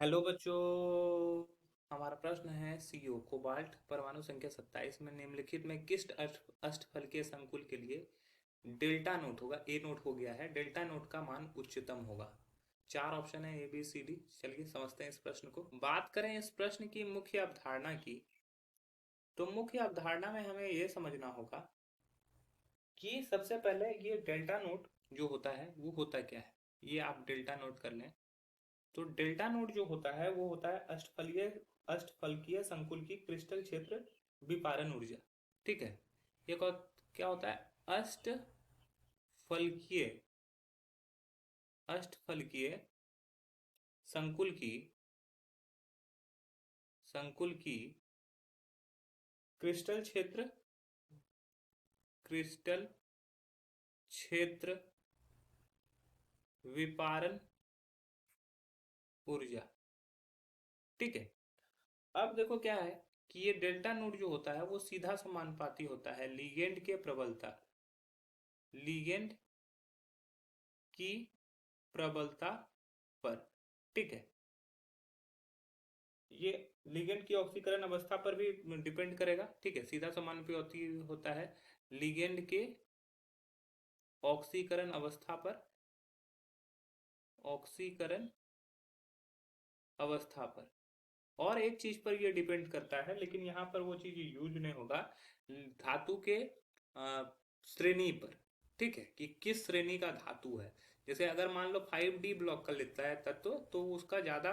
Hello बच्चों। हमारा प्रश्न है सीओ कोबाल्ट परमाणु संख्या 27 में निम्नलिखित में किस अष्टफलकीय संकुल के लिए डेल्टा नोट होगा। ए नोट हो गया है, डेल्टा नोट का मान उच्चतम होगा। चार ऑप्शन है, ए बी सी डी। चलिए समझते हैं इस प्रश्न को। बात करें इस प्रश्न की मुख्य अवधारणा की, तो मुख्य अवधारणा में हमें यह समझना होगा कि सबसे पहले ये डेल्टा नोट जो होता है वो होता क्या है। ये आप डेल्टा नोट कर लें। तो डेल्टा नोड जो होता है वो होता है अष्टफलकीय संकुल की क्रिस्टल क्षेत्र विपारण ऊर्जा। ठीक है। ये क्या होता है? अष्टफलकीय अष्टफलकीय संकुल की संकुल की क्रिस्टल क्षेत्र क्रिस्टल क्षेत्र विपारण ऊर्जा। ठीक है। अब देखो क्या है कि ये डेल्टा नोड जो होता है वो सीधा समानुपाती होता है लिगेंड की प्रबलता पर। ठीक है। ये लिगेंड की ऑक्सीकरण अवस्था पर भी डिपेंड करेगा। ठीक है, सीधा समानुपाती होता है लिगेंड के ऑक्सीकरण अवस्था पर, ऑक्सीकरण अवस्था पर। और एक चीज पर ये डिपेंड करता है, लेकिन यहाँ पर वो चीज यूज नहीं होगा, धातु के श्रेणी पर। ठीक है, कि किस श्रेणी का धातु है। जैसे अगर मान लो 5D ब्लॉक का लेता है तत्व, तो उसका ज्यादा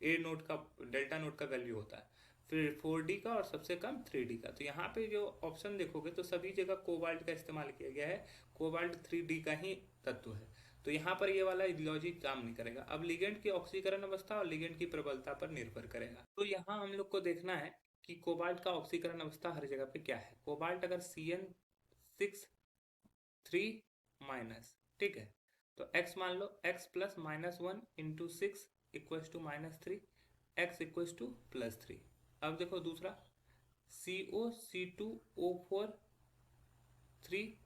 ए नोट का डेल्टा नोट का वैल्यू होता है, फिर 4D का और सबसे कम 3D का। तो यहाँ पे जो ऑप्शन देखोगे तो सभी जगह कोबाल्ट का इस्तेमाल किया गया है। कोबाल्ट 3D का ही तत्व है, तो यहाँ पर ये वाला लॉजिक काम नहीं करेगा। अब लिगेंड की ऑक्सीकरण अवस्था और लिगेंड की प्रबलता पर निर्भर करेगा। तो यहाँ हम लोग को देखना है कि कोबाल्ट का ऑक्सीकरण अवस्था हर जगह पे क्या है। कोबाल्ट अगर CN6 3 ठीक है, तो X मान लो, X प्लस -1 × 6 -3, X +3। अब देखो दूसरा CO C2O4 3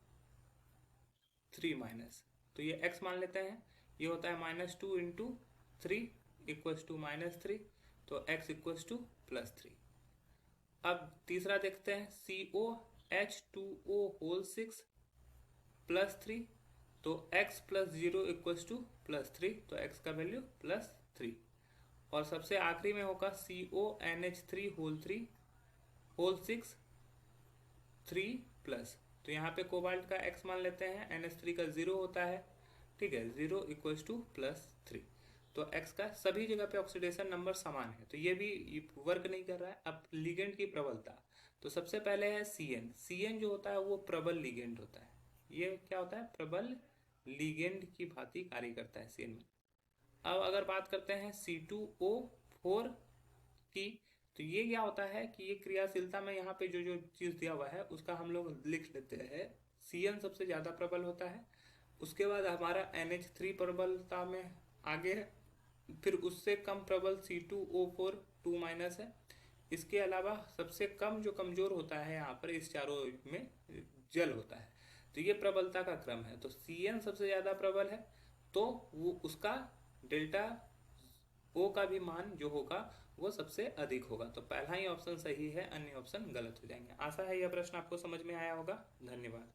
तो ये x मान लेते हैं। ये होता है -2 × 3 = -3, तो x +3। अब तीसरा देखते हैं COH2O6 +3, तो x +0 = +3, तो x का वैल्यू +3। और सबसे आखिरी में होगा CONH3 6 3+, तो यहाँ पे कोबाल्ट का x मान लेते हैं, NH3 का 0 होता है। ठीक है, 0 = +3, तो x का सभी जगह पे ऑक्सीडेशन नंबर समान है, तो ये भी वर्क नहीं कर रहा है। अब लिगेंड की प्रबलता, तो सबसे पहले है CN जो होता है वो प्रबल लिगेंड होता है। ये क्या होता है? प्रबल लिगेंड की भांति कार्य करता है CN में। अब अगर बात करते हैं C2O4 की, तो ये क्या होता है कि ये क्रियाशीलता में यहाँ पे जो जो चीज़ दिया हुआ है उसका हम लोग लिख लेते हैं। CN सबसे ज़्यादा प्रबल होता है, उसके बाद हमारा NH3 प्रबलता में आगे है, फिर उससे कम प्रबल C2O4 2- है। इसके अलावा सबसे कम जो कमज़ोर होता है यहाँ पर इस चारों में जल होता है। तो ये प्रबलता का क्रम है। तो CN सबसे ज़्यादा प्रबल है, तो वो उसका डेल्टा ओ का भी मान जो होगा वो सबसे अधिक होगा। तो पहला ही ऑप्शन सही है, अन्य ऑप्शन गलत हो जाएंगे। आशा है यह प्रश्न आपको समझ में आया होगा। धन्यवाद।